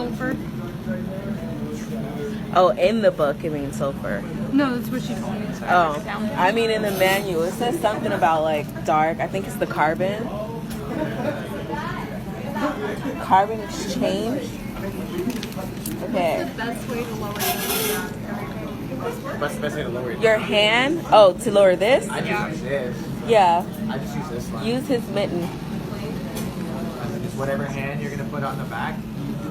sulfur. Oh, in the book it means sulfur. No, that's what she told me. So Oh, I mean in the manual it says something about like dark. I think it's the carbon. Carbon exchange. Okay. What's the best way to lower it? What's the best way to lower it? Your hand. Oh, to lower this? I just use this. Yeah. I just use this one. Use his mitten. And then just whatever hand you're gonna put on the back.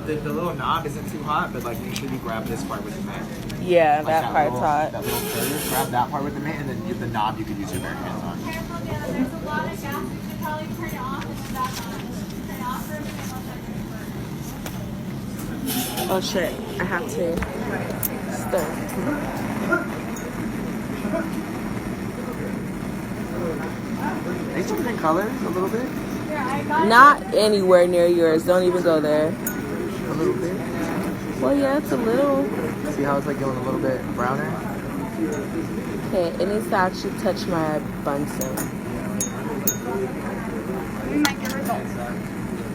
The little knob isn't too hot, but like make sure you grab this part with the mitt. Yeah, Like that part's hot. That little curve, grab that part with the mitt, and then the knob you could use your bare hands on. There's a lot of gas. You should probably turn it off and then back on. Turn it off for a minute. Oh shit, I have to stir. These two different colors, a little bit. Not anywhere near yours. Don't even go there. A little bit. Well, yeah, it's a little. See how it's like going a little bit browner? Okay, it needs to actually touch my Bunsen. We might get results.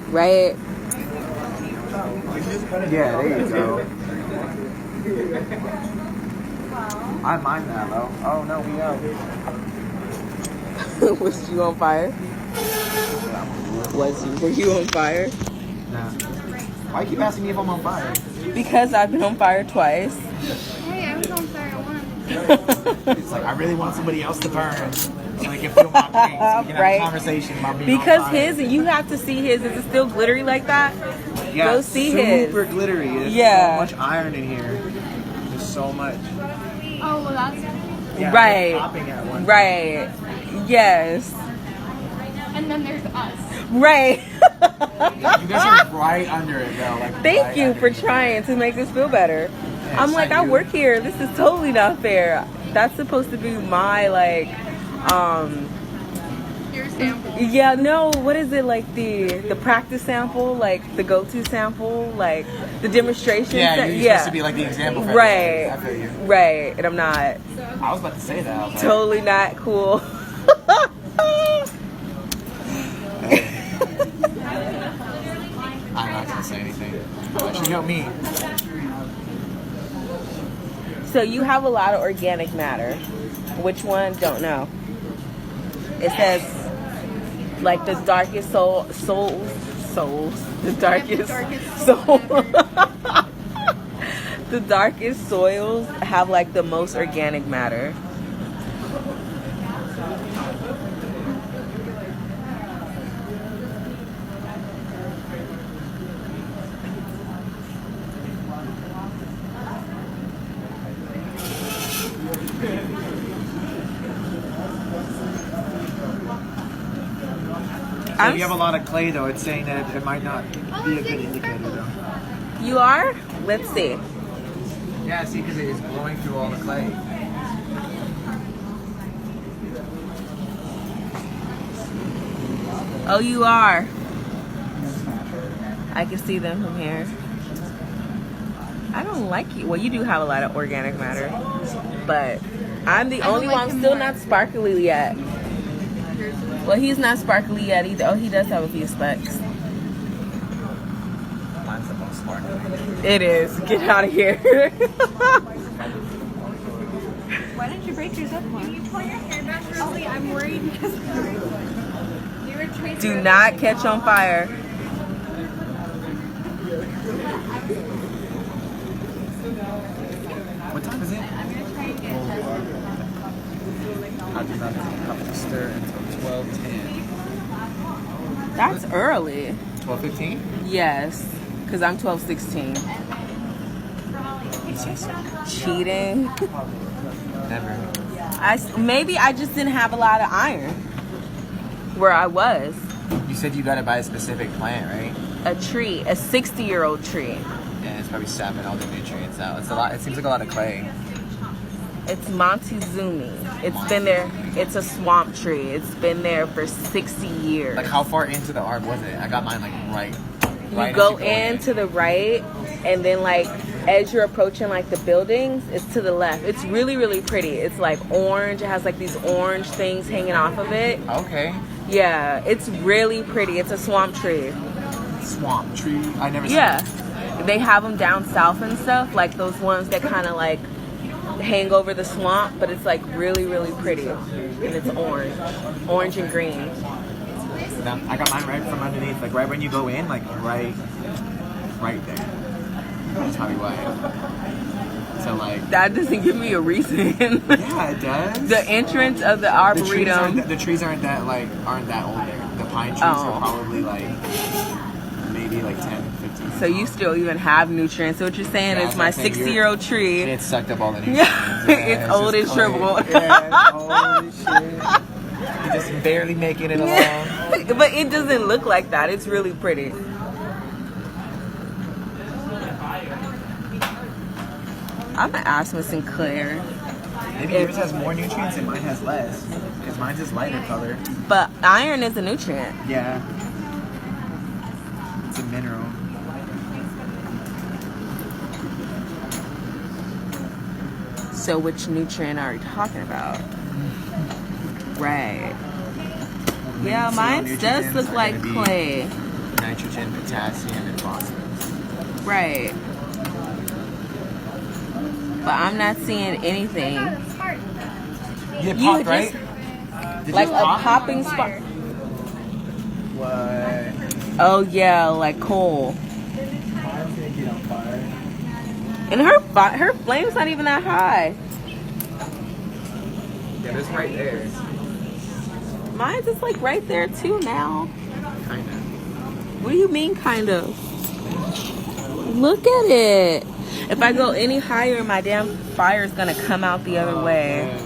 Right? Yeah, there you go. I mind that though. Oh no, we out. Was you on fire? Were you on fire? Nah. Why you keep asking me if I'm on fire? Because I've been on fire twice. Hey, I was on fire once. It's like I really want somebody else to burn so I can feel my pain. So we can have Right. a conversation about being Because on fire. his, you have to see his. Is it still glittery like that? Yeah, Go see super his. glittery. There's Yeah. so much iron in here. There's so much. Oh, well, that's. Yeah, Right. we're popping at one. Right. Yes. And then there's us. Right. You guys are right under it though. Like, Thank right you under for it. trying to make us feel better. Yeah, I'm like, thank I you. work here. This is totally not fair. That's supposed to be my like, Your sample. yeah, no, what is it like the practice sample, like the go-to sample, like the demonstration? Yeah, you're supposed to be like the example for Right. everything. I feel you. Right, and I'm not. I was about to say that. I was like, Totally not cool. I'm not gonna say anything. But you know me. So you have a lot of organic matter. Which one? Don't know. It says like the darkest souls. The darkest soul. The darkest soils have like the most organic matter. So if you have a lot of clay though, it's saying that it might not be a good indicator though. You are? Let's see. Yeah, see, because it is blowing through all the clay. Oh, you are. I can see them from here. I don't like you. Well, you do have a lot of organic matter, but I'm the only one. I'm still not sparkly yet. Well, he's not sparkly yet either. Oh, he does have a few specks. Mine's the most sparkly. It is. Get out of here. Why didn't you break yours up more? Can you pull your hair back real Oh, wait, I'm worried because You were tracing Do not catch on fire. What time is it? I do not have to stir until 12:10. That's early. 12:15? Yes, because I'm 12:16. Cheating. Never. Maybe I just didn't have a lot of iron where I was. You said you got to buy a specific plant, right? A tree, a 60-year-old tree. Yeah, it's probably sapping all the nutrients out. It's a lot. It seems like a lot of clay. It's Montezuma. It's been there. It's a swamp tree. It's been there for 60 years. Like how far into the arb was it? I got mine like right. You right go as in. in to the right, and then like as you're approaching like the buildings, it's to the left. It's really, really pretty. It's like orange. It has like these orange things hanging off of it. Okay. Yeah, it's really pretty. It's a swamp tree. Swamp tree. I never. Yeah. Seen it. They have them down south and stuff, like those ones that kind of like hang over the swamp, but it's like really, really pretty, and it's orange and green. I got mine right from underneath, like right when you go in, like right there. That's probably why. So like That doesn't give me a reason. yeah, it does. The entrance of the arboretum. The trees aren't that old there. The pine trees are probably like maybe like 10, 15. So you still even have nutrients. So what you're saying is my 60-year-old tree. It sucked up all the nutrients. It's old and shriveled. Yeah, it's old as shit. You're just barely making it along. But it doesn't look like that. It's really pretty. I'm gonna ask Miss Sinclair. Maybe yours has more nutrients and mine has less. Because mine's just lighter color. But iron is a nutrient. Yeah. It's a mineral. So which nutrient are we talking about? Right. Yeah, mine does look like clay. Nitrogen, potassium, and phosphorus. Right. But I'm not seeing anything. You You popped, right? just- Did Like you a pop? popping spark. What? Oh yeah, like coal. Mine's gonna get on fire. And her flame's not even that high. Yeah, it's right there. Mine's just like right there too now. Kinda. What do you mean kind of? Look at it. If I go any higher, my damn fire's gonna come out the other way. Man.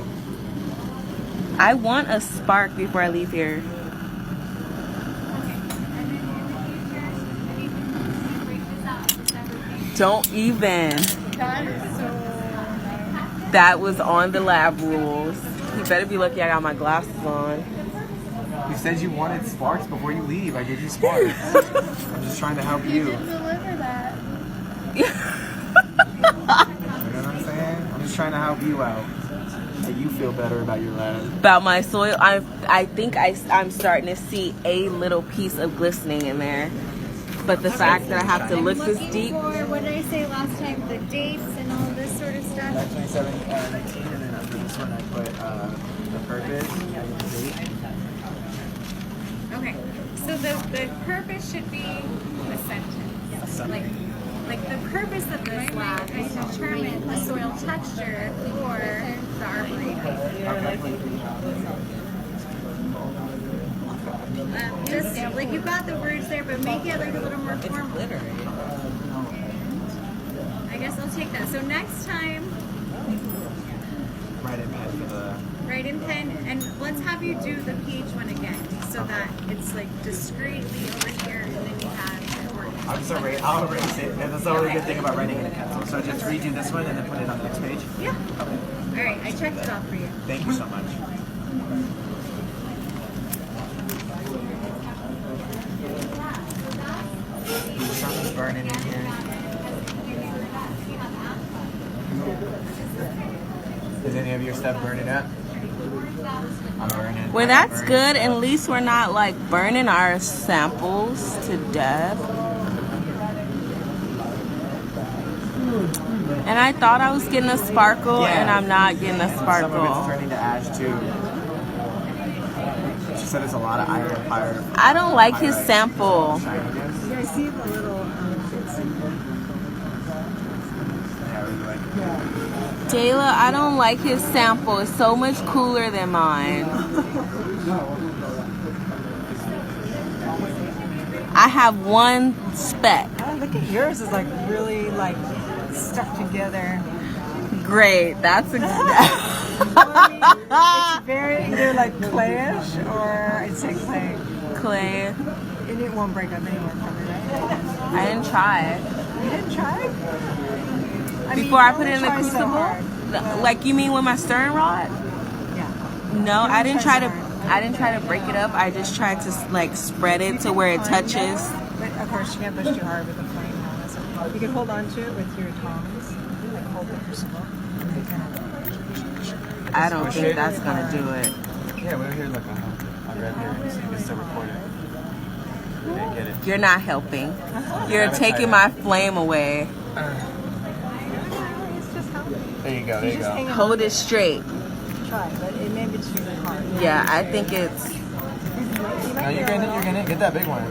I want a spark before I leave here. Don't even. That is so That was on the lab rules. You better be lucky I got my glasses on. You said you wanted sparks before you leave. I gave you sparks. I'm just trying to help you. You know deliver that. what I'm saying? I'm just trying to help you out. Make you feel better about your lab. About my soil, I think I'm starting to see a little piece of glistening in there. But the fact that I have to look this deep. For, what did I say last time? The dates and all this sort of stuff. 27, 19, and then after this one I put the purpose. Okay, so the purpose should be a sentence. Like the purpose of this lab is to determine the soil texture for the arboretum. Just like you've got the words there, but make it like a little more formal. I guess I'll take that. So next time, Write in pen for the. write in pen, and let's have you do the pH one again, so that it's like discreetly over here, and then you have the word. I'll erase it. And that's the only good thing about writing in a pencil. So just redo this one and then put it on the next page. Yeah. All right, I checked it off for you. Thank you so much. Something's burning in here. Is any of your stuff burning up? I'm burning. Well, that's good. At least we're not like burning our samples to death. And I thought I was getting a sparkle, Yeah. and I'm not getting a Some of it's sparkle. turning to ash too. She said it's a lot of iron fire. I don't like his sample. Shininess. Yeah, I see the little Yeah, I really like it. Jayla, I don't like his sample. It's so much cooler than mine. I have one speck. Oh, look at yours is like really like stuck together. Great. That's It's very either like clayish or I'd say clay. clay. And it won't break up anywhere probably, right? I didn't try it. You didn't try? Before I put it in the don't try so crucible? hard. Like you mean with my stirring rod? Yeah. No, I didn't try try so to. hard. I didn't try to break it up. I just tried to like spread it to where it touches. But of course you can't push too hard with the flame. So you can hold on to it with your tongs, like hold the crucible. And kind of I don't think that's gonna do it. Yeah, we're here. Look, I'll grab here and see if it's still recording. Okay, get it. You're not helping. You're taking my flame away. It's just healthy. There you go. There you Just go. hang on. Hold it straight. Try, but it maybe it's really hard. Yeah, I think it's. No, you're getting it. You're getting it. Get that big one.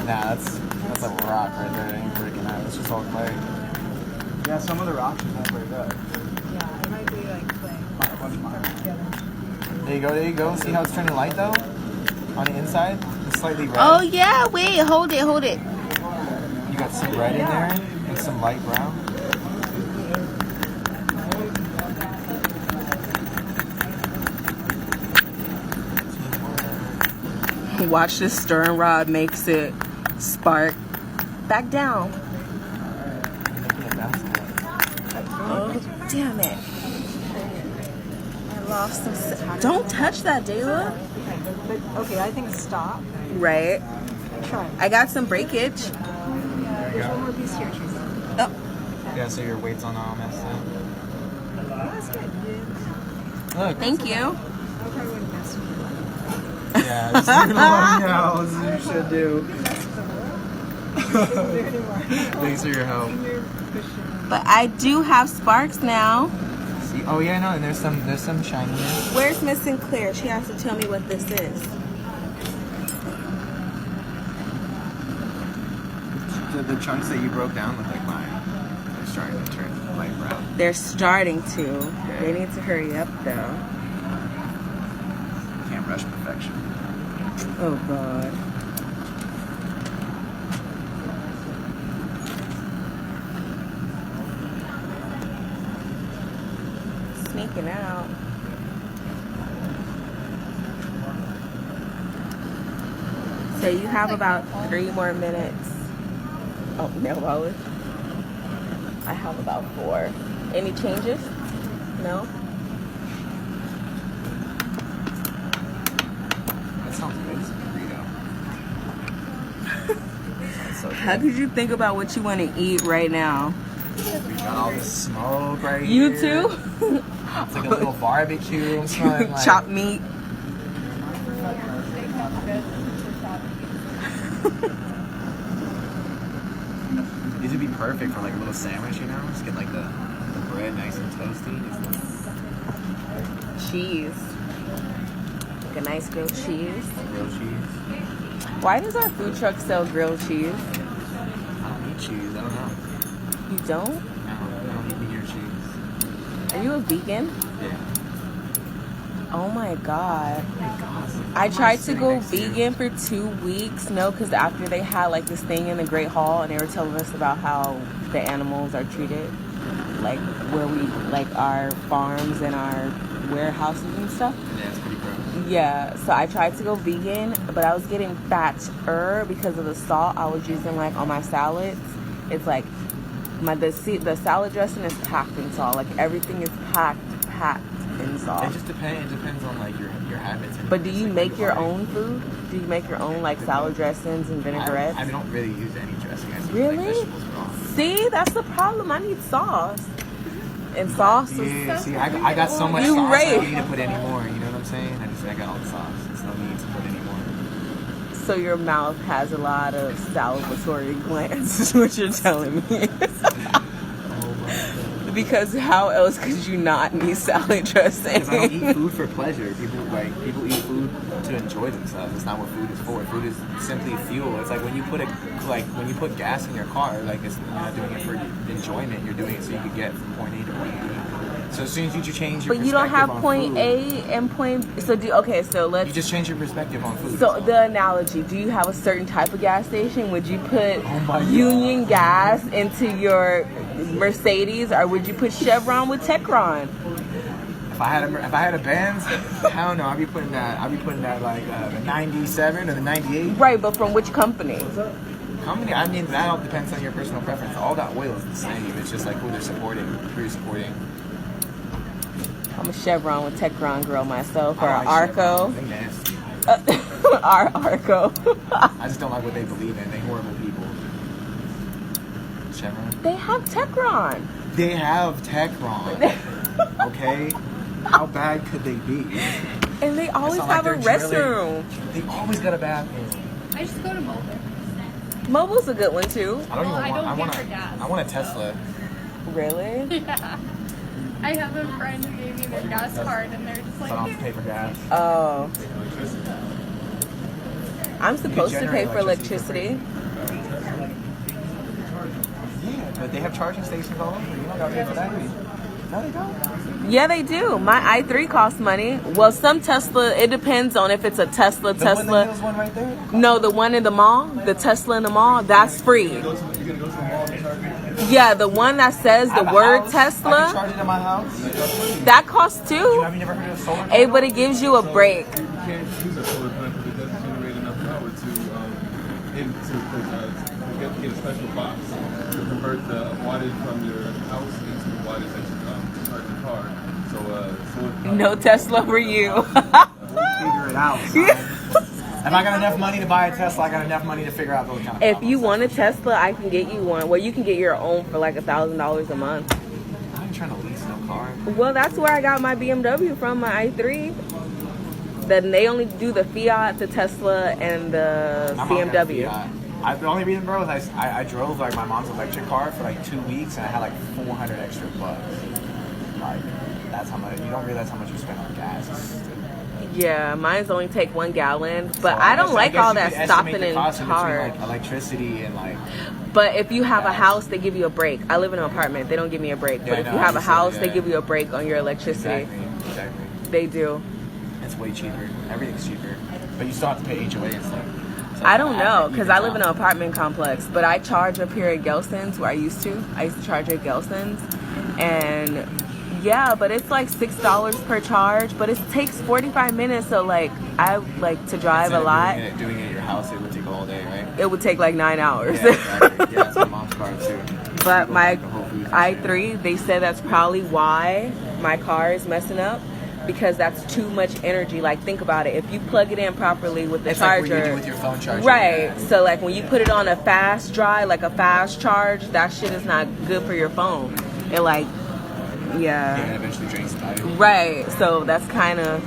Nah, that's a rock right there. It ain't breaking out. It's just all clay. Yeah, some of the rocks just won't break up. Yeah, it might be like playing. There you go. There you go. See how it's turning light though? On the inside, it's slightly red. Oh yeah, wait, hold it. You got some red in there and some light brown. Watch this stirring rod makes it spark. Back down. Oh, damn it. I lost some. Don't touch that, Dayla. But okay, I think stop. Right. Try. I got some breakage. There's one more piece here, Teresa. Oh, Yeah, so your weight's on all messed up. That's good. Look. thank you. I probably wouldn't mess with you. Yeah, this is gonna let me out. This is what you should do. Thanks for your help. But I do have sparks now. See, oh yeah, no, and there's some shiny here. Where's Miss Sinclair? She has to tell me what this is. The chunks that you broke down look like mine. They're starting to turn light brown. They're starting to. They need to hurry up though. Can't rush perfection. Oh God. Sneaking out. So you have about 3 more minutes. Oh, nail polish. I have about 4. Any changes? No? That sounds good. It's a burrito. Sounds so How good. could you think about what you want to eat right now? We got all this smoke right You here. too? It's like a little barbecue. I'm smelling like Chopped meat. These would be perfect for like a little sandwich, you know? Just get like the bread nice and toasty. Cheese. Like a nice grilled cheese. Grilled cheese. Why does our food truck sell grilled cheese? I don't eat cheese. I don't know. You don't? I don't eat meat or cheese. Are you a vegan? Yeah. Oh my God. Oh my God. I tried to go vegan for 2 weeks. No, because after they had like this thing in the Great Hall and they were telling us about how the animals are treated, like where we, like our farms and our warehouses and stuff. Yeah, it's pretty gross. Yeah, so I tried to go vegan, but I was getting fatter because of the salt I was using like on my salads. It's like the salad dressing is packed in salt. Like everything is packed in salt. It just depends. It depends on like your habits. And But do you like, make what your like. own food? Do you make your own like salad dressings and vinaigrettes? I don't really use any dressing. I just Really? use like vegetables raw. See, that's the problem. I need sauce. And sauce is Yeah, see, I got so much You sauce. I right. don't need to put any more. You know what I'm saying? I got all the sauce. There's no need to put any more. so your mouth has a lot of salivatory glands, is what you're telling me. Oh my God. Because how else could you not need salad dressing? Because I don't eat food for pleasure. People eat food to enjoy themselves. It's not what food is for. Food is simply fuel. It's like when you put gas in your car. Like you're not doing it for enjoyment. You're doing it so you can get from point A to point B. So as soon as you change your But you don't have perspective on point food, A and point. So let's. you just change your perspective on food. So the analogy: do you have a certain type of gas station? Would you put Oh my God. Union Gas into your Mercedes, or would you put Chevron with Techron? If I had a Benz, hell no, I'd be putting that like the 97 or the 98. Right, but from which company? Company, I mean, that all depends on your personal preference. All that oil is the same. It's just like who they're supporting, who you're supporting. I'm a Chevron with Techron girl myself, or I an like Arco. Chevron. They nasty. Our Arco. I just don't like what they believe in. They horrible people. Chevron. They have Techron. They have Techron. Okay? How bad could they be? And they always not like have a they're restroom. They always got a bathroom. I just go to Mobile. Mobile's a good one too. I don't Well, I even don't want. get for gas. I want a Tesla. Really? Yeah. I have a friend who gave me their gas card and they're just So I like, don't have to pay for gas. Oh. I'm supposed to pay generate for electricity electricity. Yeah, but they have charging stations all over. You don't gotta pay for that. No, they don't. Yeah, they do. My i3 costs money. Well, some Tesla, it depends on if it's a Tesla. The Woodland Tesla. Hills one right there. No, the one in the mall, the Tesla in the mall, that's free. Yeah, the one that says I the have a word house. I can Tesla, charge it at my house. that costs too. Have you never heard of solar? Hey, but it gives you a break. You can't use a solar panel because it doesn't generate enough power to get a special box to convert the wattage from your house into the wattage that you charge your car. So, solar panel. No Tesla for you. We'll figure it out. Son. If I got enough money to buy a Tesla, I got enough money to figure out those kind of If problems. you want a Tesla, I can get you one. Well, you can get your own for like $1,000 a month. I ain't trying to lease no car. Well, that's where I got my BMW from, my i3. Then they only do the Fiat, the Tesla, and the My mom got a BMW. Fiat. The only reason, bro, is I drove like my mom's electric car for like 2 weeks and I had like 400 extra bucks. Like, that's how much, you don't realize how much you spend on gas. Yeah, mine's only take 1 gallon, but So I don't like all you that could stopping estimate the and cost in between, charge. like electricity and like. But if you have a house, they give you a break. I live in an apartment; they don't give me a break. Yeah, But I if know, you have a you said, house, they yeah. give you a break on your electricity. Exactly. They do. It's way cheaper. Everything's cheaper, but you still have to pay HOA and stuff. So I don't know even because I live in an out. apartment complex, but I charge up here at Gelson's where I used to. I used to charge at Gelson's, and yeah, but it's like $6 per charge. But it takes 45 minutes, so like I like to drive a Instead of lot. Doing it at your house, it would take all day, right? It would take like 9 hours. Yeah, exactly. Yeah, that's my mom's car too. But my Like a Whole Foods and shit. i3, they said that's probably why my car is messing up because that's too much energy. Like, think about it. If you plug it in properly with the It's like charger, what you do with your phone charger. right? So, like, when you put it on a fast drive, like a fast charge, that shit is not good for your phone. It like, Yeah, it eventually drains the battery. right. So that's kind of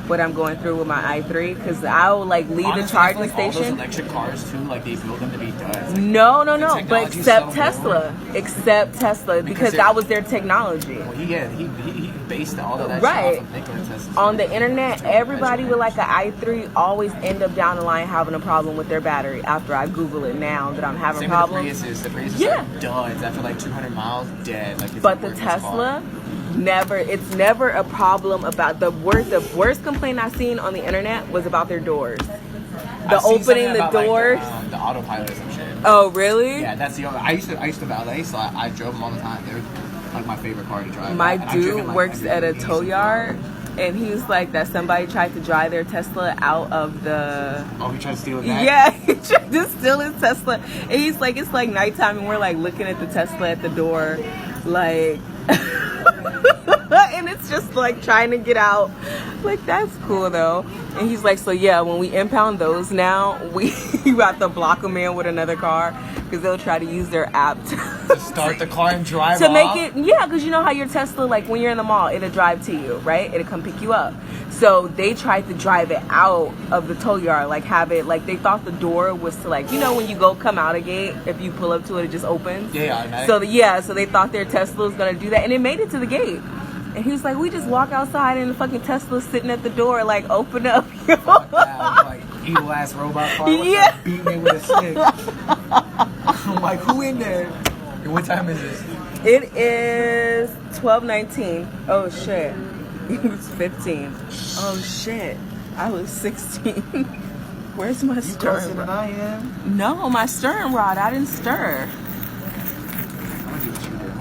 what I'm going through with my i3 because I'll like leave Honestly, the charging I feel like all station. those electric cars too, like they build them to be duds. No, The but technology's except so Tesla. Except Tesla because they're- that was their technology. Well, he based all of that Right. shit off of Nikola Tesla. On the internet, everybody with like an i3 always end up down the line having a problem with their battery after I Google it now that I'm having Same problems. with the Priuses. Yeah. Are duds after like 200 miles, dead. Like it's But a the worthless Tesla, car. it's never a problem about the worst complaint I seen on the internet was about their doors. The I've seen opening something the about, like, doors. the autopilot or some shit. Oh, really? Yeah, that's the only. I used to valet, so I drove them all the time. They're like my favorite car to drive. My And I've driven, dude like, works every at a decent tow car. yard, and he was like that somebody tried to drive their Tesla out of the. Oh, he tried to steal it back? Yeah, he tried to steal his Tesla, and he's like, it's like nighttime, and we're like looking at the Tesla at the door, like, and it's just like trying to get out. Like, that's cool though. And he's like, so yeah, when we impound those now, we you have to block them in with another car because they'll try to use their app To start the car and drive to make off? it, yeah, because you know how your Tesla, like when you're in the mall, it'll drive to you, right? It'll come pick you up. So they tried to drive it out of the tow yard, like have it, like they thought the door was to like, you know, when you go come out a gate, if you pull up to it, it just opens. Yeah, automatic. So they thought their Tesla was gonna do that, and it made it to the gate. And he was like, we just walk outside and the fucking Tesla's sitting at the door, like, open up. Like evil ass robot car. What's Yeah. up? Beating me with a stick. I'm like, who in there? And what time is this? It is 12:19. Oh shit. It was 15. Oh shit. I was 16. Where's my You stern closer than rod? I am. No, my stern rod. I didn't stir. I'm gonna do what you did.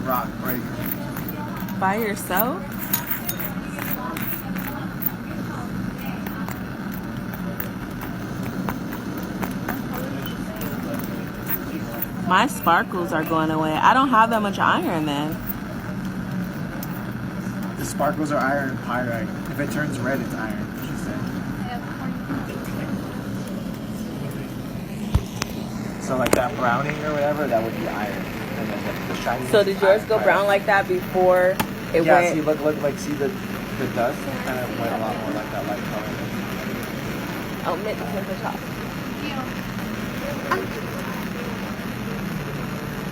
Rock breaker. By yourself? My sparkles are going away. I don't have that much iron then. The sparkles are iron pyrite. If it turns red, it's iron. She said. So like that browning or whatever, that would be iron. And then the shiny. So did yours go brown like that before it Yeah, went? see, look, like, see the dust kind of went a lot more like that light color. Oh, mint depends on top.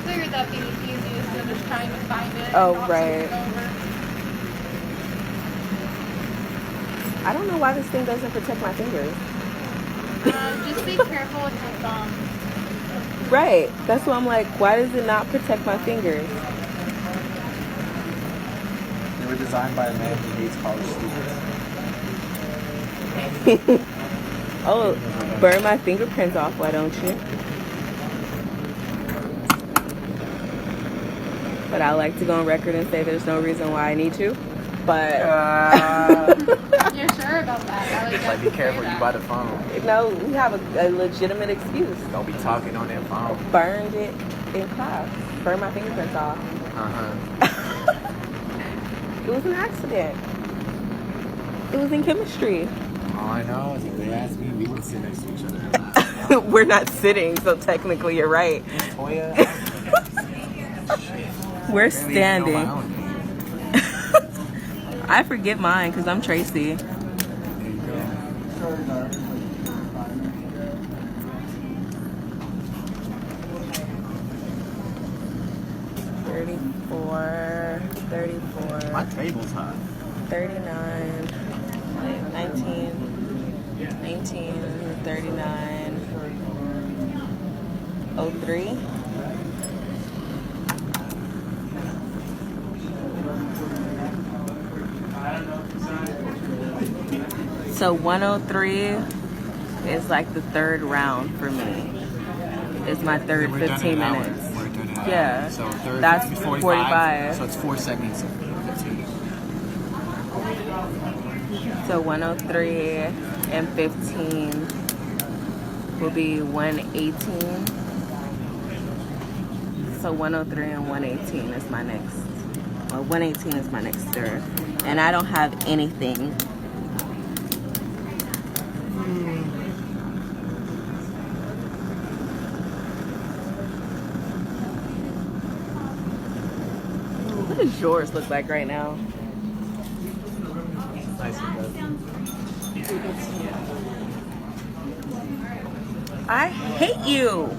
Figured that'd be the easiest than just trying to find it. Oh, and knock right. something over. I don't know why this thing doesn't protect my fingers. Just be careful with your thumb. Right. That's why I'm like, why does it not protect my fingers? They were designed by a man who hates college students. Oh, burn my fingerprints off, why don't you? But I like to go on record and say there's no reason why I need to. But You're sure about that? I like Like, that be you say careful, you that. by the phone. no, we have a legitimate excuse. Don't be talking on that phone. Burned it in class. Burned my fingerprints off. Uh-huh. It was an accident. It was in chemistry. All I know is if they ask me, we would sit next to each other. We're not sitting, so technically you're right. Toya, We're barely even know my standing. own name. I forget mine because I'm Tracy. There you go. 34, 34, My table's hot. 39, 19, 19, 39, 03. So 103 is like the third round for me. It's my third We're done 15 in an hour. minutes. We're done in an Yeah. hour. So third, That's 45. So it's 4 seconds. 15. So 103 and 15 will be 118. So 103 and 118 is my next. Well, 118 is my next stir. And I don't have anything. What does yours look like right now? Nice and good. I hate you.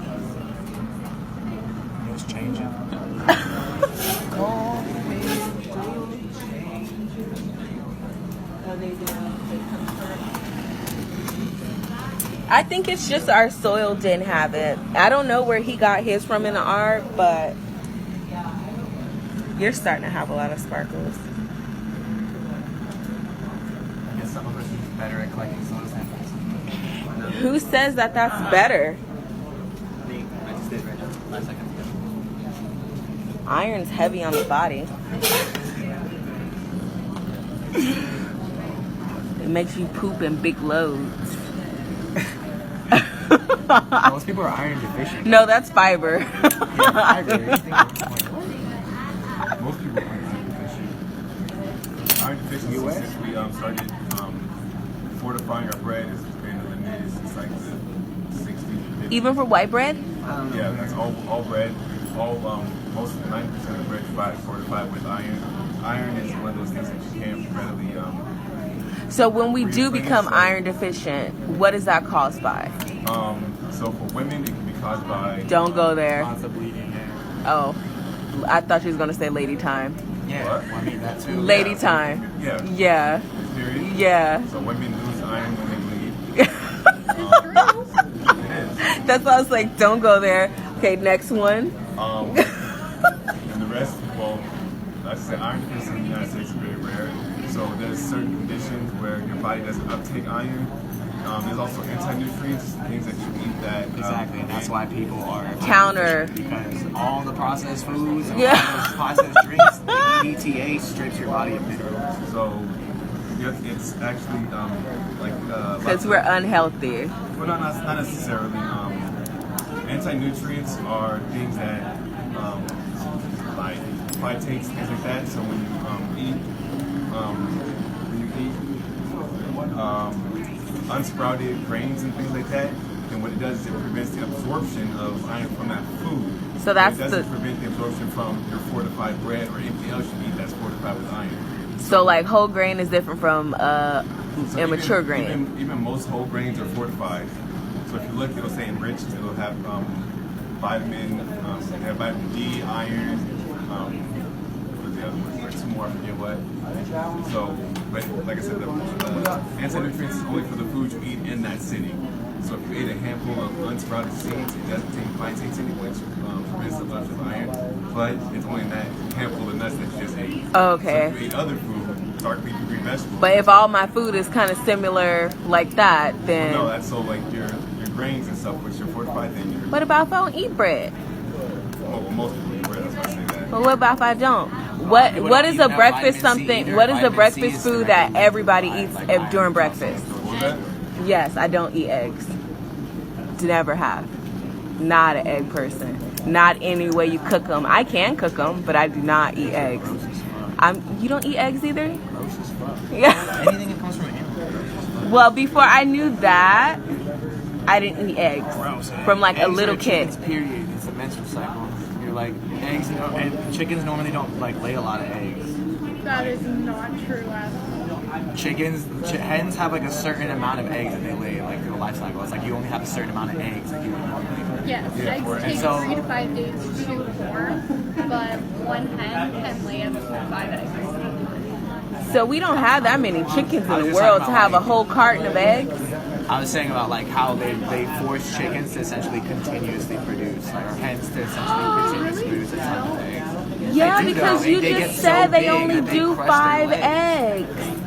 It's changing. I think it's just our soil didn't have it. I don't know where he got his from in the art, but you're starting to have a lot of sparkles. I guess some of us are better at collecting soil samples. Who says that that's better? I just did right now. 5 seconds ago. Iron's heavy on the body. It makes you poop in big loads. Most people are iron deficient. No, that's fiber. Yeah, fiber. You think, like, what? Most people are iron deficient. Iron deficiency US? since we started fortifying our bread has been eliminated since like the 60s. Even for white bread? Yeah, that's all bread. All most 90% of the bread is fortified with iron. Iron is one of those things that you can't readily. So when we do Replace become it. iron deficient, what is that caused by? So for women, it can be caused by. Don't go there. Lots of bleeding there. Oh, I thought she was gonna say lady time. Yeah, What? well, I mean that too. Lady time. Yeah. Yeah. Period. Yeah. So women lose iron when they bleed. It is. That's why I was like, don't go there. Okay, next one. And the rest, well, like I said, iron deficiency in the United States is very rare. So there's certain conditions where your body doesn't uptake iron. There's also anti-nutrients, things that you eat that. Exactly, and that's why people are Counter. because all the processed foods, and Yeah. all those processed drinks, ETA strips your body of minerals. So it's actually like. Because we're unhealthy. Well, not necessarily. Anti-nutrients are things that like phytates, things like that. So when you eat unsprouted grains and things like that, then what it does is it prevents the absorption of iron from that food. So that's it doesn't the prevent the absorption from your fortified bread or anything else you eat that's fortified with iron. so like whole grain is different from So immature grain. Even most whole grains are fortified. So if you look, it'll say enriched. It'll have vitamin. They have vitamin D, iron. What's the other one? Or two more. I forget what. So, but like I said, the anti-nutrients is only for the food you eat in that city. So if you ate a handful of unsprouted seeds, it doesn't take phytates, which prevents the absorption of iron. But it's only in that handful of nuts that you just ate. Okay. So if you eat other food, dark leafy green vegetables. But if all my food is kind of similar like that, then No, that's so like your grains and stuff, which are fortified, then you're. what about if I don't eat bread? Well, most people eat bread, that's why I say that. But what about if I don't? People What don't is eat a enough breakfast vitamin C something? either. What is a Vitamin C breakfast is food directly that everybody fortified, eats like if iron during and breakfast? What was that? Yes, I don't eat eggs. Never have. Not an egg person. Not any way you cook them. I can cook them, but I do not eat eggs. You don't eat eggs either? Gross as fuck. Yeah. Anything that comes from animals. Well, before I knew that, I didn't eat eggs from like a Eggs little are kid. chicken's period. It's a menstrual cycle. You're like eggs, and chickens normally don't like lay a lot of eggs. That is not true at all. Hens have like a certain amount of eggs that they lay like through the life cycle. It's like you only have a certain amount of eggs that you normally. Yes, Yeah, eggs for- take so- 3 to 5 days to form, but one hen can lay up to 5 eggs. So we don't have that many chickens I in was the just world to talking have a about, whole carton of eggs. I was saying about like how they force chickens to essentially continuously produce, like or hens to essentially continuously produce a ton of eggs. Yeah, They do, because though. you They just get so said they big only that they do crush 5 their legs. eggs.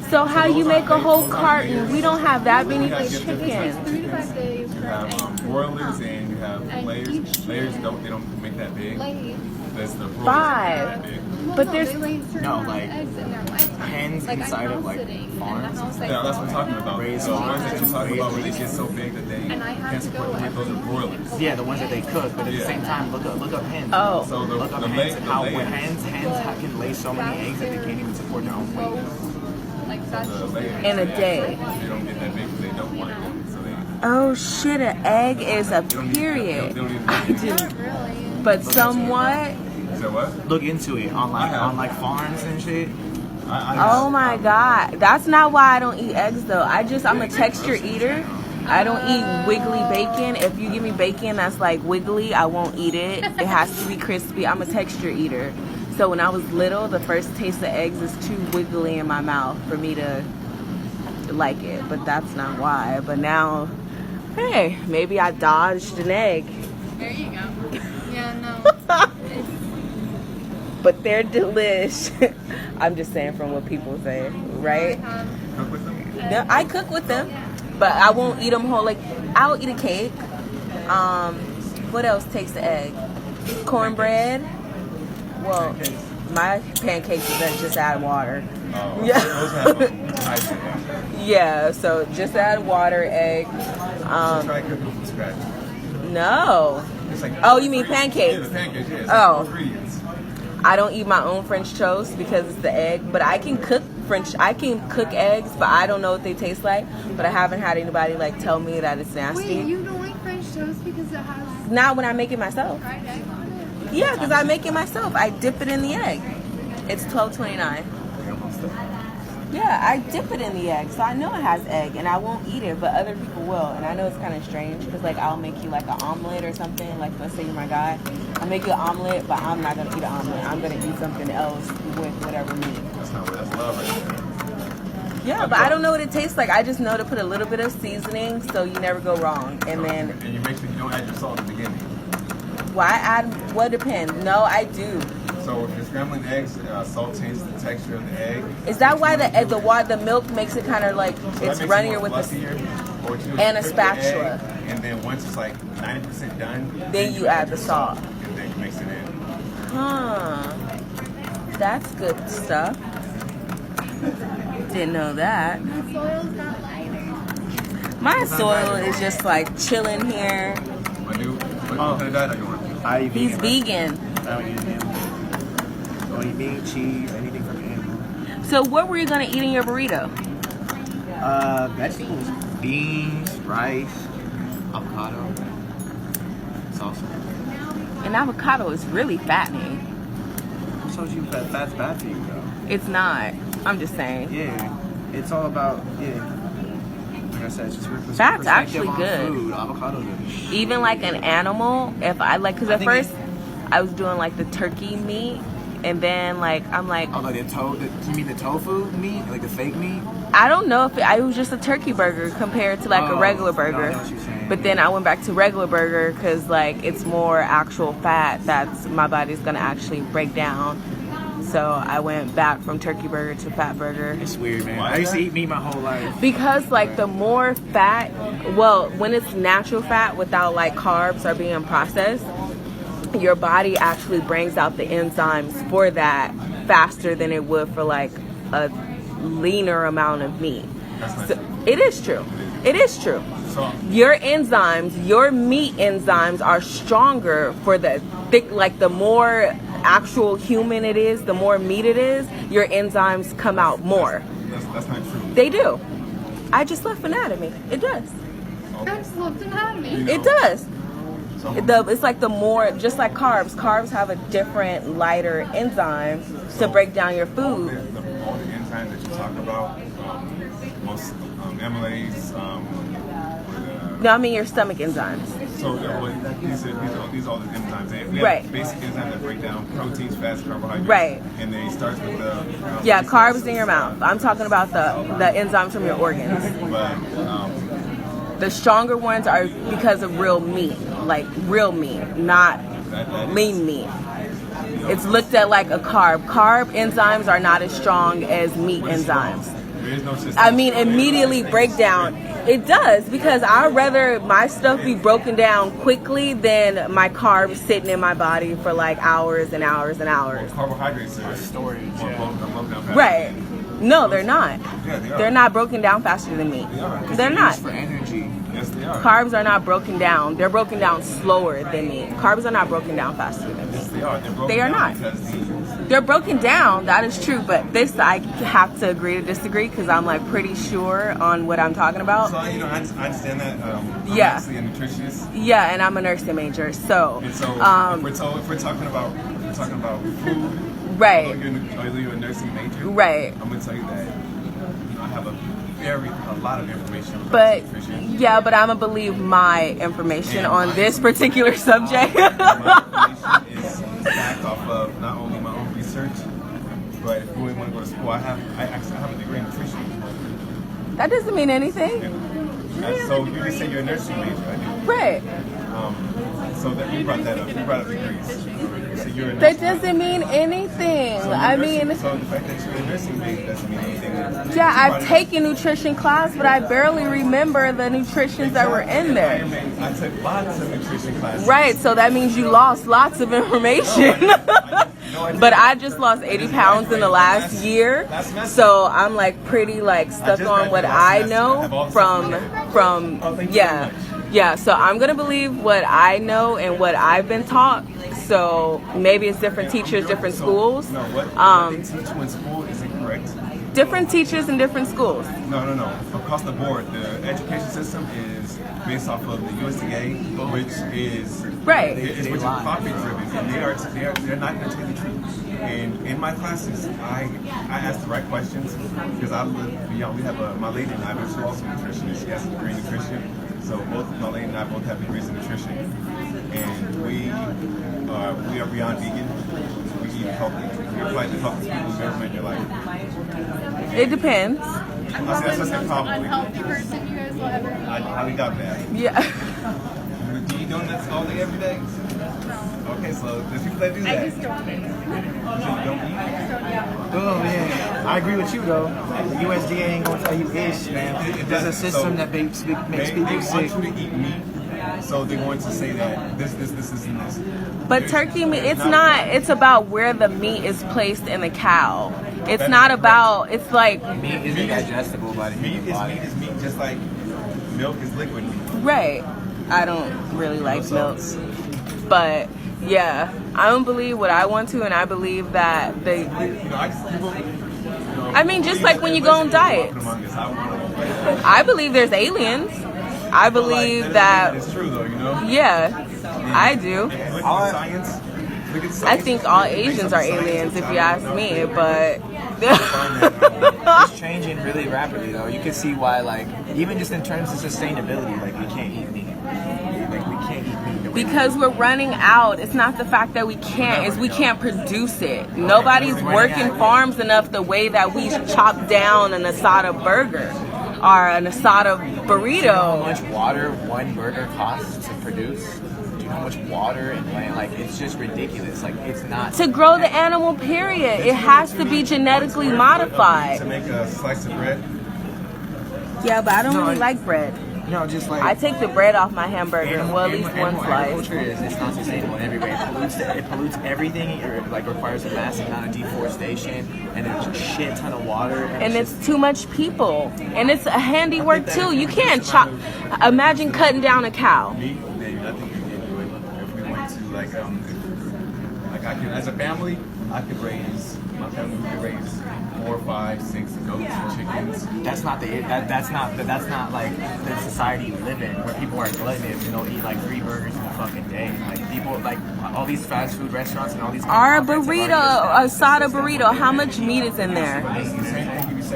So how you make a whole carton? We don't have that many Yeah, chickens. 3 to 5 days You for have eggs. broilers and you have And layers. each Layers don't make that big. Lay. That's the broilers 5. That big. Well, But no, there's- they lay a certain No, amount like, of eggs in their lifetime. hens like inside I'm of, like, house sitting, and farms the house I Yeah, that's what I'm bought- talking about. Raised So the ones that chickens, you're talking about where they raised get so big that they And I have can't to support go the weight, those are broilers. Yeah, the ones that they cook, but at the Yeah. same time, look up hens. Oh. So Look up the hens and how when layers. hens can lay so many eggs that they can't even support their own weight. Like that's The just layers, In a day. They don't get that big because they don't want it. So they Oh shit, an egg is a don't need- period. They don't even I didn't, not really. but somewhat. Is that what? Look into it on I have. on like farms and shit. Oh my god, that's not why I don't eat eggs though. I'm a texture eater. I don't eat wiggly bacon. If you give me bacon that's like wiggly, I won't eat it. It has to be crispy. I'm a texture eater. So when I was little, the first taste of eggs is too wiggly in my mouth for me to like it. But that's not why. But now, hey, maybe I dodged an egg. There you go. Yeah, no. But they're delish. I'm just saying from what people say, right? Cook with them? No, I cook with them, but I won't eat them whole. Like I'll eat a cake. What else takes the egg? Cornbread. Well, my pancakes is just add water. Oh, Yeah. Those have ice in them. Yeah, so just add water, egg. Try cooking from scratch. No, It's like Oh, you mean pancakes? Yeah, the pancakes. Yeah, it's Oh. like ingredients. I don't eat my own French toast because it's the egg. But I can cook I can cook eggs, but I don't know what they taste like. But I haven't had anybody like tell me that it's nasty. Wait, you don't like French toast because it has Not when I make it myself. fried egg on it? Yeah, because I make it myself. I dip it in the egg. It's $12.29. Yeah, I dip it in the egg, so I know it has egg, and I won't eat it, but other people will. And I know it's kind of strange because, like, I'll make you like an omelet or something. Like, let's say you're my guy, I'll make you an omelet, but I'm not gonna eat an omelet. I'm gonna eat something else with whatever meat. That's not what that's love right there. Yeah, but I don't know what it tastes like. I just know to put a little bit of seasoning, so you never go wrong. And then, And you make sure you don't add your salt in the beginning. why add? What depends? No, I do. So if you're scrambling eggs, salt changes the texture of the egg. Is that why the milk makes it kind of like So that it's makes it runnier more with the? fluffier. Or what you do is and you a cook the egg, spatula. and then once it's like 90% done, Then you add the your salt. and then you mix it in. Huh. That's good stuff. Didn't know that. The soil's not lighter. My soil is just like chilling here. What kind of diet are you on? I eat He's vegan. vegan. I don't eat animal. I don't eat meat, cheese, anything from animal. So what were you gonna eat in your burrito? Vegetables, beans, rice, avocado, salsa. And avocado is really fattening. I told you that that's bad for you, though. It's not. I'm just saying. Yeah, it's all about Like I said, it's just That's actually on good. Food. Avocado good. Even like an animal, if I like, because I at think first I was doing like the turkey meat, and then like I'm like, Oh, like you mean the tofu meat, like the fake meat? I don't know if it was just a turkey burger compared to like a regular No, burger. I know what you're saying. But then I went back to regular burger because like it's more actual fat that's my body's gonna actually break down. So I went back from turkey burger to fat burger. It's weird, man. I used to eat meat my whole life. Because like the more fat, well, when it's natural fat without like carbs or being processed, your body actually brings out the enzymes for that faster than it would for like a leaner amount of meat. So, it is true. It is true. So Your enzymes, your meat enzymes are stronger for the thick, like the more actual human it is, the more meat it is, your enzymes come out more. that's not true. They do. I just left anatomy. It does. I just looked anatomy. It does. So It's like the more, just like carbs. Carbs have a different, lighter enzyme to break down your all food. all the enzymes that you talk about, most amylase, No, I mean your stomach enzymes. so these are all the enzymes. We have Right. basic enzymes that break down proteins, fats, carbohydrates. Right. And they start with the Yeah, carbs in your mouth. I'm talking about the enzymes from your organs. But The stronger ones are because of real meat, like real meat, not lean meat. It's looked at like a carb. Carb enzymes are not as strong as meat enzymes. there is no system. I mean, immediately break down. It does, because I'd rather my stuff be broken down quickly than my carbs sitting in my body for like hours and hours and hours. Carbohydrates are Storage, more yeah. broken down faster. Right. No, they're not. Yeah, they are. They're not broken down faster than meat. They are. They're not. For energy. Yes, they are. Carbs are not broken down. They're broken down slower than meat. Carbs are not broken down faster than meat. Yes, they are. They're broken They are down not. because They're broken down, that is true, but this I have to agree to disagree because I'm like pretty sure on what I'm talking about. So, I understand that. I'm Yeah. actually a nutritionist. Yeah, and I'm a nursing major, so And so if we're talking about food, right, although you're a nursing major, right. I'm gonna tell you that I have a lot of information about But nutrition. yeah, but I'm gonna believe my information on this particular subject. My information is backed off of not only my own research, but if you really want to go to school, I actually have a degree in nutrition. That doesn't mean anything, So you just say you're a nursing major, I do. right? So that you brought that up. You brought up degrees. So you're a That nursing doesn't mean anything. So I you're mean, nursing- so the fact that you're a nursing major doesn't mean anything. yeah, I've taken nutrition class, but I barely remember the nutritions that were in there. I took lots of nutrition classes. Right, so that means you lost lots of information. But I just lost 80 pounds in the last year, so I'm like pretty like stuck on what I know from yeah. So I'm gonna believe what I know and what I've been taught. So maybe it's different teachers, different schools. No, what they teach you in school is incorrect. Different teachers in different schools. No. Across the board, the education system is based off of the USDA, which is Right. which is profit driven, and they're not going to tell you the truth. And in my classes, I ask the right questions because we have my lady and I, but she's also a nutritionist. She has a degree in nutrition, so both my lady and I both have degrees in nutrition, and we are beyond vegan. We eat healthy. We're probably the healthiest people you've ever met in your life. It depends. That's a probably. Unhealthy person you guys will ever meet. I highly doubt that. Yeah. Do you donuts all day, every day? Okay, so there's people that do that. I just don't eat. You don't eat? Oh man, I agree with you though. The USDA ain't gonna tell you ish, man. There's a system that makes They people want sick. you to eat meat, so they're going to say that this, and this. But turkey meat, it's not, it's about where the meat is placed in the cow. It's not about, it's like, Meat isn't digestible by the Meat human is body. meat is meat, just like milk is liquid meat. right. I don't really like milk. But yeah, I don't believe what I want to, and I believe that they, I mean, just like when you go on diets. I believe there's aliens. I believe that, it's true though, you know. yeah, I do. If you look look at the science. Look at the science. I think all Asians are aliens, if you ask me, but It's changing really rapidly, though. You can see why, like, even just in terms of sustainability, like, we can't eat meat. Like, we can't eat meat. because we're running out. It's not the fact that we can't, it's we can't produce it. Nobody's working farms enough the way that we chop down an asada burger or an asada burrito. Do you know how much water one burger costs to produce? Do you know how much water and land? Like, it's just ridiculous. Like, it's not... To grow the animal, period. It has to be genetically modified. To make a slice of bread. Yeah, but I don't really like bread. No, just like... I take the bread off my hamburger, well, at least one slice. Agriculture it's not sustainable in every way. It pollutes everything. It like requires a massive amount of deforestation and a shit ton of water. And it's too much people. And it's a handiwork too. You can't chop. Imagine cutting down a cow. Me, maybe I think we can do it if we want to. Like I can, as a family, I could raise. My family could raise 4, 5, 6 goats and chickens. That's not like the society we live in, where people are gluttonous and they'll eat like 3 burgers in a fucking day. Like people, like all these fast food restaurants and all these. Our burrito, asada burrito, how much meat is in there?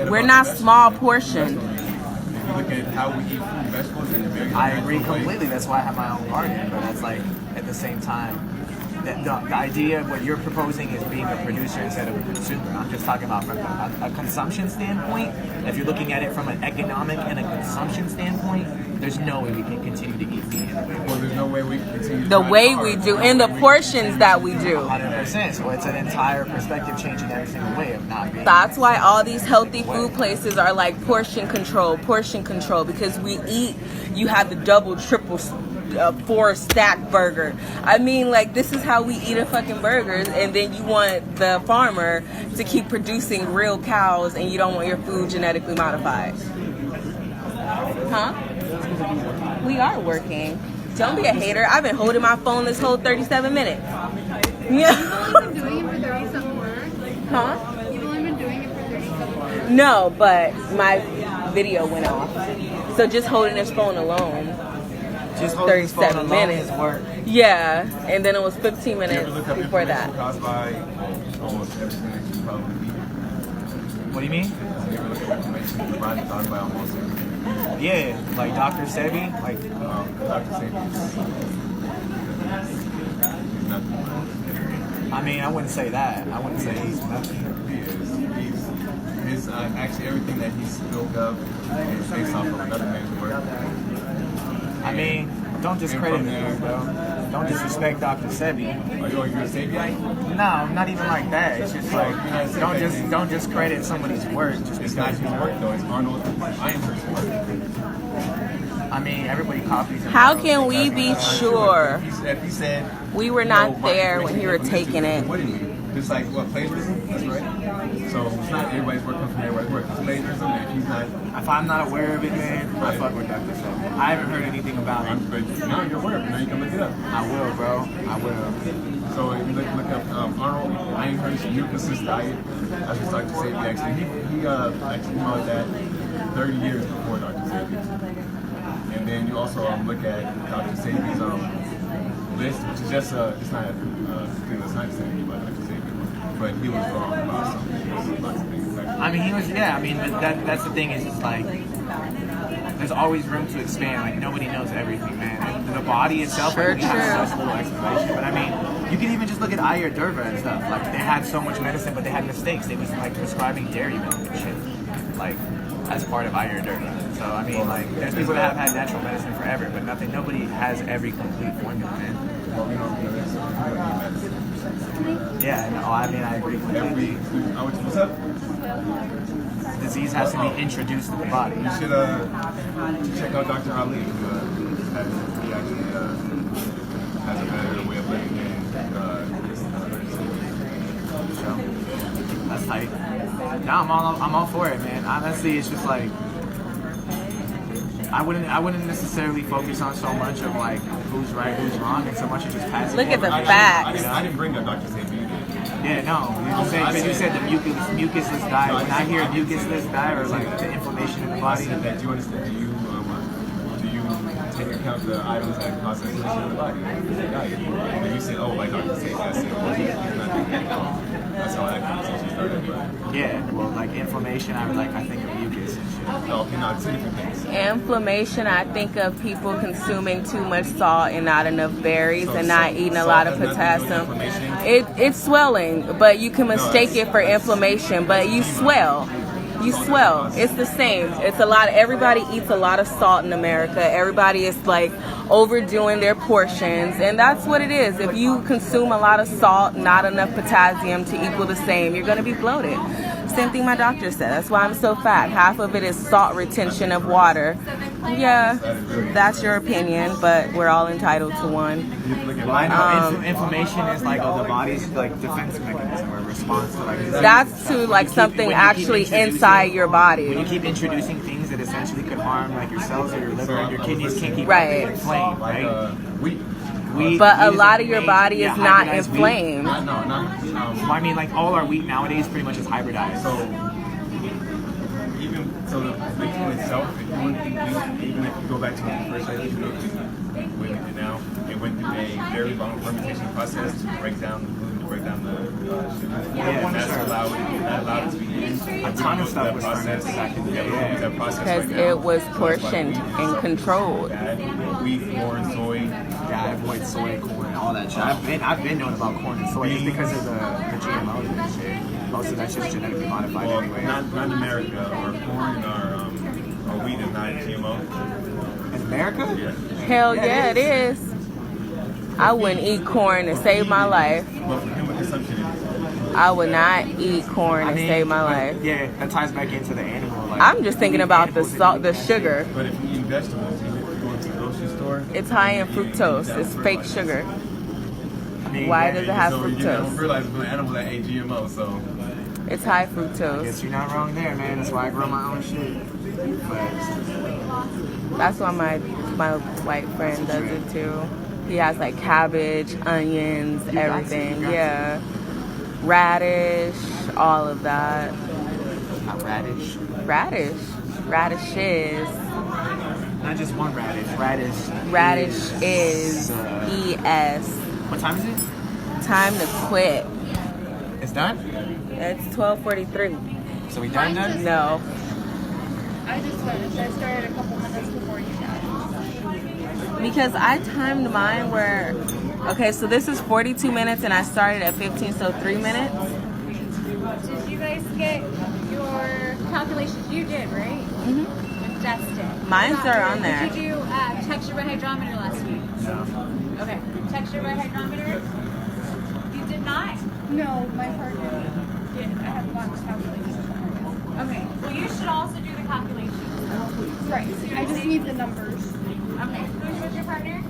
We're not small portioned. If you look at how we eat fruit and vegetables, and very I agree completely. That's why I have my own garden. But that's like at the same time. The idea of what you're proposing is being a producer instead of a consumer. I'm just talking about from a consumption standpoint. If you're looking at it from an economic and a consumption standpoint, there's no way we can continue to eat meat in the way well, there's no way we can continue. The way we do, in the portions that we do. 100%. So it's an entire perspective change in every single way of not being. That's why all these healthy food places are like portion control, because we eat, you have the double, triple, 4 stack burger. I mean, like, this is how we eat a fucking burger, and then you want the farmer to keep producing real cows, and you don't want your food genetically modified. Huh? We are working. Don't be a hater. I've been holding my phone this whole 37 minutes. Yeah. You've only been doing it for 37 words? Huh? You've only been doing it for 37 words? No, but my video went off. So just holding this phone alone. Just holding his phone 37 alone minutes. is work. Yeah, and then it was 15 You minutes ever look up before information that. caused by almost everything that you probably eat? What do you mean? You ever look up information your body caused by almost everything? Yeah, like Dr. Sebi, like Dr. Sabi's nothing. I mean, I wouldn't say that. I wouldn't say he's nothing. He is. His actually everything that he spoke of is based off of another man's work. I mean, don't discredit him, bro. Don't disrespect Dr. Sebi. Are you a Sabiite? No, not even like that. It's just like don't discredit somebody's work just It's because not his work though. It's Arnold Einstein's work. I mean, everybody copies him. How can we be sure? If he said We were not there when you were taking it. What do you mean? Just like what, plagiarism? That's right. So it's not everybody's work comes from everybody's work. It's plagiarism. If he's not, If I'm not aware of it, man, I fuck with Dr. Sebi. I haven't heard anything about it. but now you're aware. Now you can look it up. I will, bro. I will. So you look up Arnold Einstein's mucusless diet. That's what Dr. Sebi actually. He actually called that 30 years before Dr. Sebi. And then you also look at Dr. Sebi's list, which is just it's not it's not saying about Dr. Sebi, but he was wrong about something. Lots of things. I mean, he was. Yeah. I mean, that's the thing. Is it's like there's always room to expand. Like nobody knows everything, man. The body itself, Sure, like, we have true. such little explanation. But I mean, you can even just look at Ayur Durga and stuff. Like they had so much medicine, but they had mistakes. They was like prescribing dairy milk and shit, like as part of Ayur Durga. So I mean, like there's people that have had natural medicine forever, but nobody has every complete formula, man. Well, we don't need medicine. Yeah, no, I mean, I agree completely. What's up? Disease has to be introduced to the body. You should check out Dr. Ali. He actually has a better way of living than So, that's tight. Now I'm all for it, man. Honestly, it's just like I wouldn't necessarily focus on so much of like who's right, who's wrong, and so much of just passing. Look at the over. facts. I didn't bring up Dr. Sebi. Yeah, no. You said the mucusless diet. When I hear mucusless diet or like the inflammation in the body, Do you understand? Do do you take into account the items that cause inflammation in the body? Diet. And then you say, oh, like how you say that's it. Well, you're not doing anything. That's how that conversation started. Yeah, well, like inflammation, I think of mucus and shit. Oh, okay, no, two different things. Inflammation, I think of people consuming too much salt and not enough berries and not eating a lot of potassium. It's swelling, but you can mistake it for inflammation, but you swell. You swell. It's the same. It's a lot. Everybody eats a lot of salt in America. Everybody is like overdoing their portions, and that's what it is. If you consume a lot of salt, not enough potassium to equal the same, you're going to be bloated. Same thing my doctor said. That's why I'm so fat. Half of it is salt retention of water. Yeah, that's your opinion, but we're all entitled to one. Well, I know inflammation is like the body's like defense mechanism or response to like disease. That's to like something actually inside your body. When you keep introducing things that essentially could harm like your cells or your liver and your kidneys can't keep Right. inflamed, right? But a lot of your body is not inflamed. Well, I mean, like all our wheat nowadays pretty much is hybridized. So the wheat itself, if you went through wheat, even if you go back to when you first started eating wheat, when we did now, it went through a very long fermentation process to break down the gluten, to break down the sugar. And that allowed it to be used. A ton of stuff was fermented back in the day. That process Because right now. it was portioned and controlled. Wheat, corn, soy. Yeah, I avoid soy, corn, all that shit. I've been knowing about corn and soy just because of the GMOs and shit. Most of that's just genetically modified Well, anyway. not in America. Our corn and our wheat is not GMO. In America? Yeah. Hell yeah, it is. I wouldn't eat corn to save my life. But for human consumption, it is. I would not eat corn to save my life. Yeah, that ties back into the animal. Like, I'm just thinking about the salt, the sugar. But if you eat vegetables, you go into the grocery store. It's high in fructose. It's fake sugar. I mean, Why does it have So you don't fructose? realize it's an animal that ate GMO, so. It's high I fructose. guess you're not wrong there, man. That's why I grow my own shit. But That's why my white friend does it too. He has like cabbage, onions, everything. Yeah. Radish, all of that. not radish. Radishes. Not just one radish. Radish is ES. What time is it? Time to quit. It's done? It's 12:43. So we done? No. I just finished. I started a couple minutes before you got. Because I timed mine where, okay, so this is 42 minutes and I started at 15, so 3 minutes. Did you guys get your calculations? You did, right? Mm-hmm. Justin. Mine's are on there. Did you do texture by hydrometer last week? No. Okay. Texture by hydrometer? You did not? No, my partner did. I have lots of calculations. Okay. Well, you should also do the calculations. Right. I just need the numbers. Okay. Who's with your partner?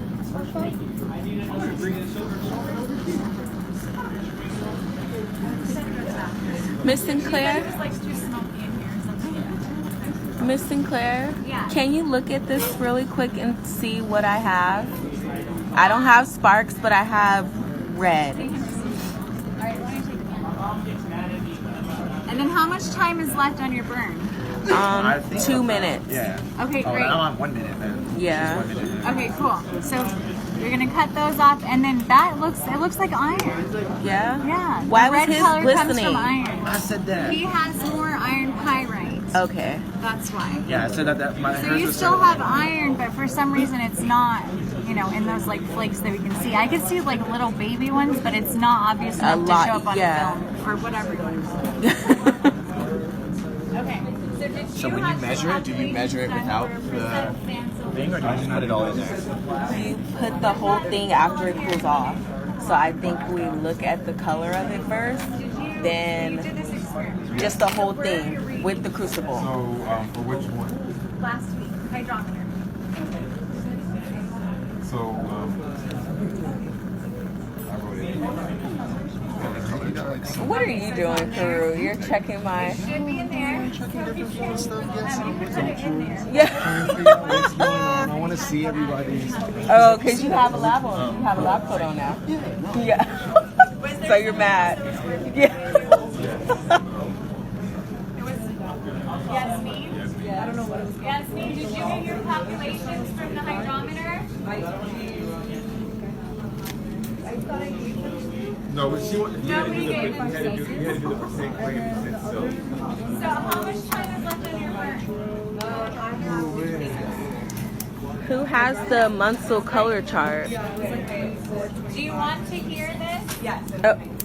Miss Sinclair? It's like too smoky in here or something. Miss Sinclair? Yeah. Can you look at this really quick and see what I have? I don't have sparks, but I have red. Alright, why don't you take it? And then how much time is left on your burn? I think 2 minutes. Yeah. Okay, Oh, great. I'm on 1 minute then. Yeah. Just 1 minute. Okay, cool. So you're gonna cut those off, and then that looks like iron. Yeah? Yeah. Why the was red his color comes glistening? from iron. I said that. He has more iron pyrite. Okay. That's why. Yeah, I said that. My So you still have iron, but for some reason it's not, in those like flakes that we can see. I can see like little baby ones, but it's not obvious enough to show up on yeah. film or whatever you want to call it. Okay. So did So when you measure it, do you measure it without the thing, or do you just put it all in there? You put the whole thing after it cools off. So I think we look at the color of it first, then just the whole thing with the crucible. So, for which one? Last week, hydrometer. So, I wrote it. What are you doing, Peru? You're checking my... Should be in there. Checking different food stuff, yes. Yeah. Trying to figure out what's going on. I want to see everybody's. Oh, because you have a lab on. You have a lab coat on now. Yeah. So you're mad. Yeah. Yes, me. I don't know what Yasmin, did you get your calculations from the hydrometer? No, but she wanted. Nobody gave We had to do the percent claim and sit still. So how much time is left on your work? Who has the Munsell color chart? Do you want to hear this? Oh.